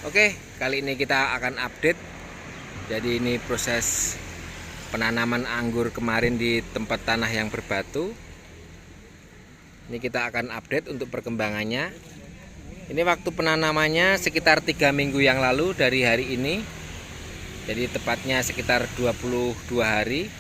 Oke, kali ini kita akan update. Jadi ini proses penanaman anggur kemarin di tempat tanah yang berbatu. Ini kita akan update untuk perkembangannya. Ini waktu penanamannya sekitar 3 minggu yang lalu dari hari ini. Jadi tepatnya sekitar 22 hari.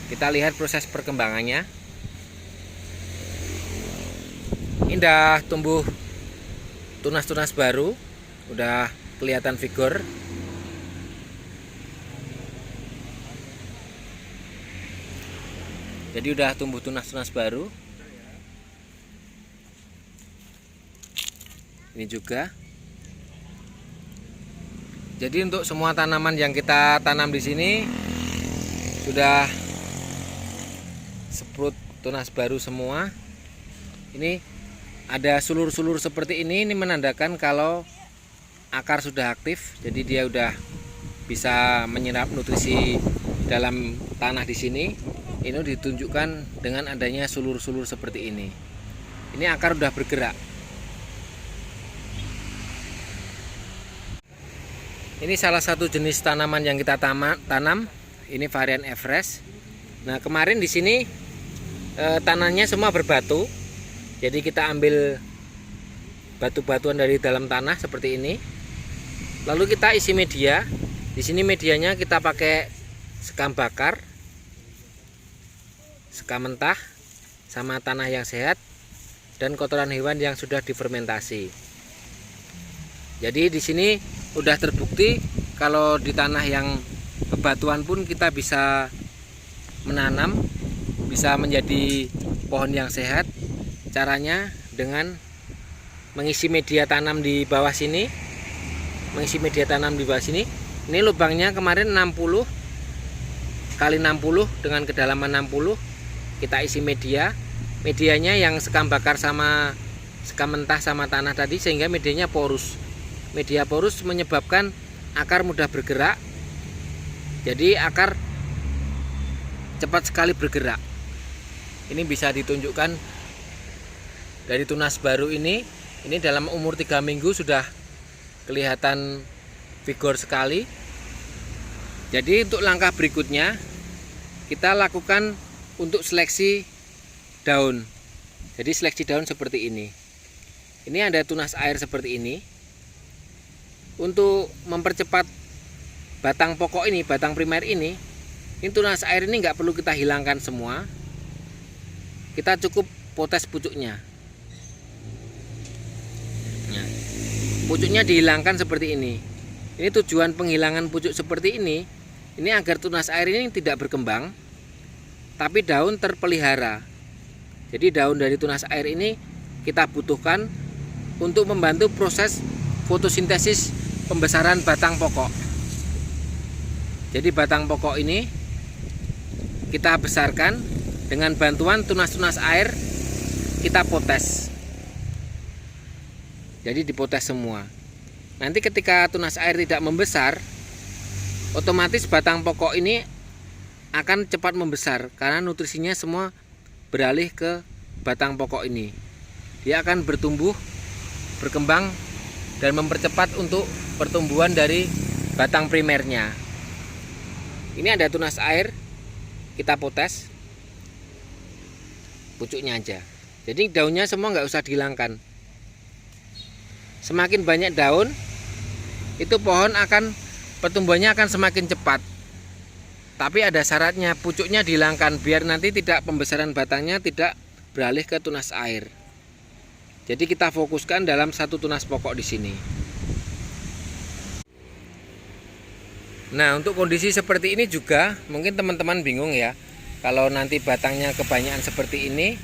Kita lihat proses perkembangannya. Ini udah tumbuh tunas-tunas baru, udah kelihatan vigor. Jadi udah tumbuh tunas-tunas baru. Ini juga. Jadi untuk semua tanaman yang kita tanam di sini sudah seprut tunas baru semua. Ini ada sulur-sulur seperti ini menandakan kalau akar sudah aktif. Jadi dia udah bisa menyerap nutrisi dalam tanah di sini. Ini ditunjukkan dengan adanya sulur-sulur seperti ini. Ini akar udah bergerak. Ini salah satu jenis tanaman yang kita tanam. Ini varian Everest. Nah, kemarin di sini tanahnya semua berbatu. Jadi kita ambil batu-batuan dari dalam tanah seperti ini. Lalu kita isi media. Di sini medianya kita pakai sekam bakar, sekam mentah, sama tanah yang sehat, dan kotoran hewan yang sudah difermentasi. Jadi di sini udah terbukti kalau di tanah yang bebatuan pun kita bisa menanam, bisa menjadi pohon yang sehat. Caranya dengan mengisi media tanam di bawah sini. Mengisi media tanam di bawah sini. Ini lubangnya kemarin 60 kali 60 dengan kedalaman 60. Kita isi media. Medianya yang sekam bakar sama sekam mentah sama tanah tadi, sehingga medianya porus. Media porus menyebabkan akar mudah bergerak. Jadi akar cepat sekali bergerak. Ini bisa ditunjukkan dari tunas baru ini dalam umur 3 minggu sudah kelihatan vigor sekali. Jadi untuk langkah berikutnya kita lakukan untuk seleksi daun. Jadi seleksi daun seperti ini. Ini ada tunas air seperti ini. Untuk mempercepat batang pokok ini, batang primer ini tunas air ini nggak perlu kita hilangkan semua. Kita cukup potes pucuknya. Pucuknya dihilangkan seperti ini. Ini tujuan penghilangan pucuk seperti ini agar tunas air ini tidak berkembang, tapi daun terpelihara. Jadi daun dari tunas air ini kita butuhkan untuk membantu proses fotosintesis pembesaran batang pokok. Jadi batang pokok ini kita besarkan dengan bantuan tunas-tunas air, kita potes. Jadi dipotes semua. Nanti ketika tunas air tidak membesar, otomatis batang pokok ini akan cepat membesar karena nutrisinya semua beralih ke batang pokok ini. Dia akan bertumbuh, berkembang, dan mempercepat untuk pertumbuhan dari batang primernya. Ini ada tunas air, kita potes pucuknya aja. Jadi daunnya semua nggak usah dihilangkan. Semakin banyak daun, itu pohon pertumbuhannya akan semakin cepat. Tapi ada syaratnya, pucuknya dihilangkan biar nanti tidak pembesaran batangnya tidak beralih ke tunas air. Jadi kita fokuskan dalam satu tunas pokok di sini. Nah, untuk kondisi seperti ini juga mungkin teman-teman bingung ya. Kalau nanti batangnya kebanyakan seperti ini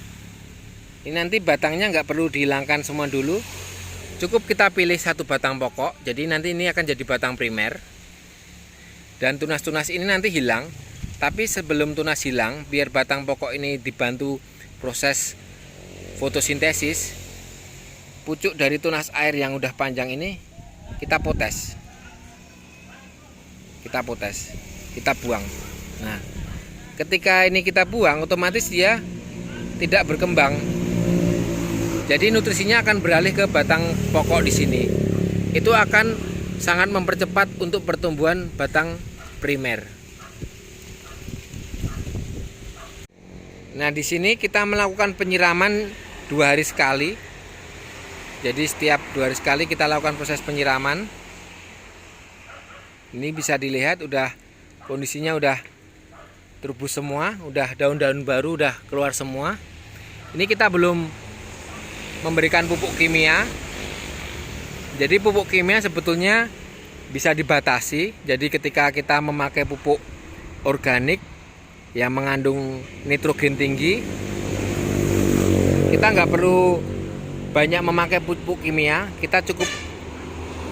nanti batangnya nggak perlu dihilangkan semua dulu. Cukup kita pilih satu batang pokok. Jadi nanti ini akan jadi batang primer. Dan tunas-tunas ini nanti hilang. Tapi sebelum tunas hilang, biar batang pokok ini dibantu proses fotosintesis, pucuk dari tunas air yang udah panjang ini kita potes. Kita buang. Nah, ketika ini kita buang, otomatis dia tidak berkembang. Jadi nutrisinya akan beralih ke batang pokok di sini. itu akan sangat mempercepat untuk pertumbuhan batang primer. Nah, di sini kita melakukan penyiraman 2 hari sekali. Jadi setiap 2 hari sekali kita lakukan proses penyiraman. Ini bisa dilihat kondisinya udah tumbuh semua, udah daun-daun baru udah keluar semua. Ini kita belum memberikan pupuk kimia. Jadi pupuk kimia sebetulnya bisa dibatasi. Jadi ketika kita memakai pupuk organik yang mengandung nitrogen tinggi, kita nggak perlu banyak memakai pupuk kimia. Kita cukup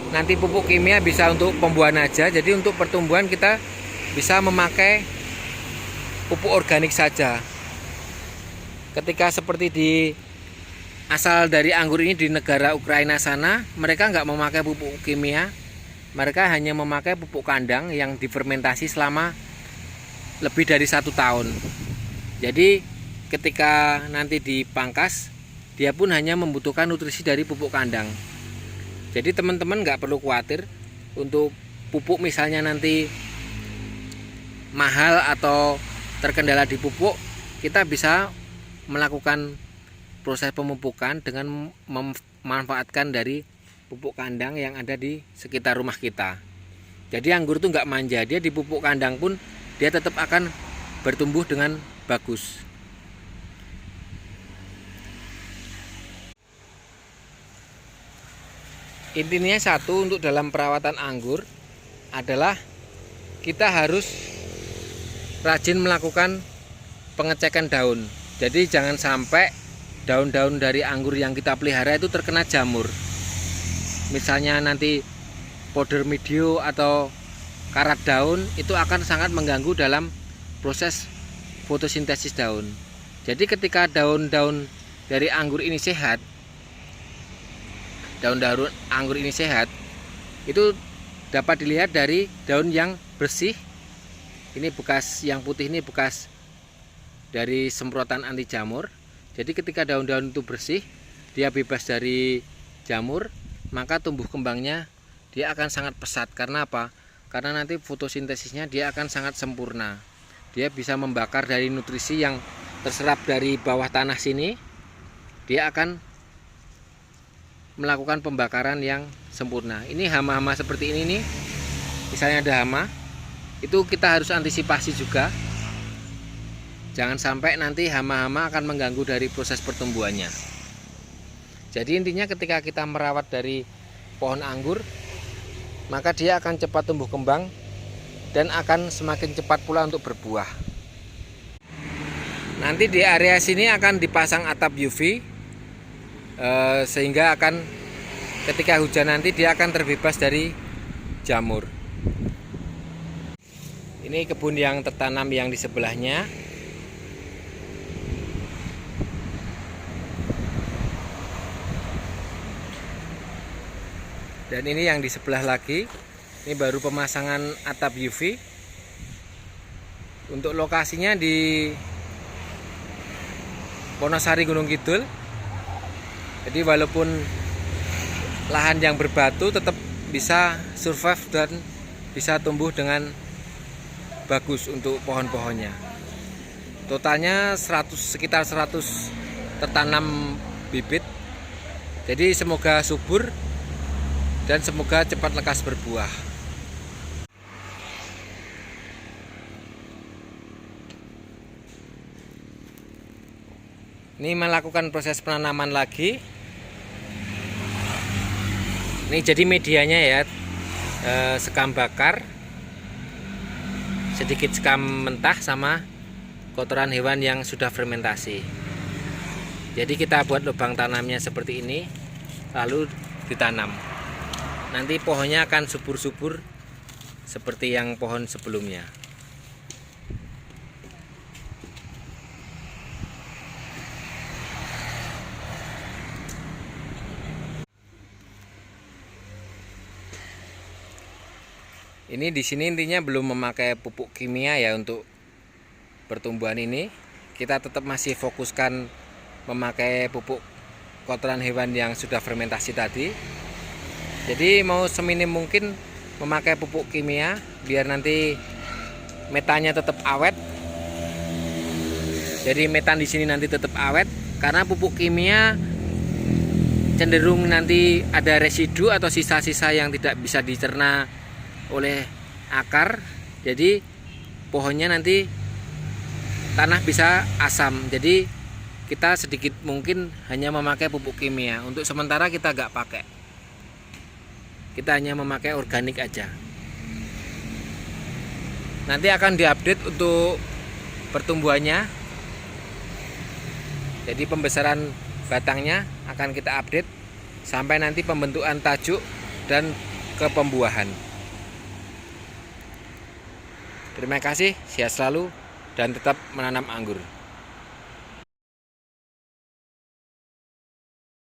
nanti pupuk kimia bisa untuk pembuahan aja. Jadi untuk pertumbuhan kita bisa memakai pupuk organik saja. Ketika seperti asal dari anggur ini di negara Ukraina sana, mereka nggak memakai pupuk kimia. Mereka hanya memakai pupuk kandang yang difermentasi selama lebih dari 1 tahun. Jadi ketika nanti dipangkas, dia pun hanya membutuhkan nutrisi dari pupuk kandang. Jadi teman-teman nggak perlu khawatir untuk pupuk misalnya nanti mahal atau terkendala di pupuk. Kita bisa melakukan proses pemupukan dengan memanfaatkan dari pupuk kandang yang ada di sekitar rumah kita. Jadi anggur itu nggak manja, dia di pupuk kandang pun dia tetap akan bertumbuh dengan bagus. Intinya satu, untuk dalam perawatan anggur adalah kita harus rajin melakukan pengecekan daun. Jadi jangan sampai daun-daun dari anggur yang kita pelihara itu terkena jamur. Misalnya nanti powder medio atau karat daun, itu akan sangat mengganggu dalam proses fotosintesis daun. Jadi ketika daun-daun dari anggur ini sehat, daun-daun anggur ini sehat, itu dapat dilihat dari daun yang bersih. Ini bekas yang putih, ini bekas dari semprotan anti jamur. Jadi ketika daun-daun itu bersih, dia bebas dari jamur, maka tumbuh kembangnya dia akan sangat pesat. Karena apa? Karena nanti fotosintesisnya dia akan sangat sempurna. Dia bisa membakar dari nutrisi yang terserap dari bawah tanah sini. Dia akan melakukan pembakaran yang sempurna. Ini hama-hama seperti ini nih, misalnya ada hama, itu kita harus antisipasi juga. Jangan sampai nanti hama-hama akan mengganggu dari proses pertumbuhannya. Jadi intinya ketika kita merawat dari pohon anggur, maka dia akan cepat tumbuh kembang dan akan semakin cepat pula untuk berbuah. Nanti di area sini akan dipasang atap UV, sehingga akan ketika hujan nanti dia akan terbebas dari jamur. Ini kebun yang tertanam yang di sebelahnya. Dan ini yang di sebelah lagi. Ini baru pemasangan atap UV. Untuk lokasinya di Wonosari Gunung Kidul. Jadi walaupun lahan yang berbatu tetap bisa survive dan bisa tumbuh dengan bagus untuk pohon-pohonnya. Totalnya sekitar 100 tertanam bibit. Jadi semoga subur dan semoga cepat lekas berbuah. Ini melakukan proses penanaman lagi. Ini jadi medianya ya, sekam bakar, sedikit sekam mentah sama kotoran hewan yang sudah fermentasi. Jadi kita buat lubang tanamnya seperti ini, lalu ditanam. Nanti pohonnya akan subur-subur seperti yang pohon sebelumnya. Ini di sini intinya belum memakai pupuk kimia ya untuk pertumbuhan ini. Kita tetap masih fokuskan memakai pupuk kotoran hewan yang sudah fermentasi tadi. Jadi mau seminim mungkin memakai pupuk kimia biar nanti metannya tetap awet. Jadi metan di sini nanti tetap awet, karena pupuk kimia cenderung nanti ada residu atau sisa-sisa yang tidak bisa dicerna oleh akar. Jadi pohonnya nanti tanah bisa asam. Jadi kita sedikit mungkin hanya memakai pupuk kimia. Untuk sementara kita nggak pakai. Kita hanya memakai organik aja. Nanti akan diupdate untuk pertumbuhannya. Jadi pembesaran batangnya akan kita update sampai nanti pembentukan tajuk dan ke pembuahan. Terima kasih, sehat selalu dan tetap menanam anggur.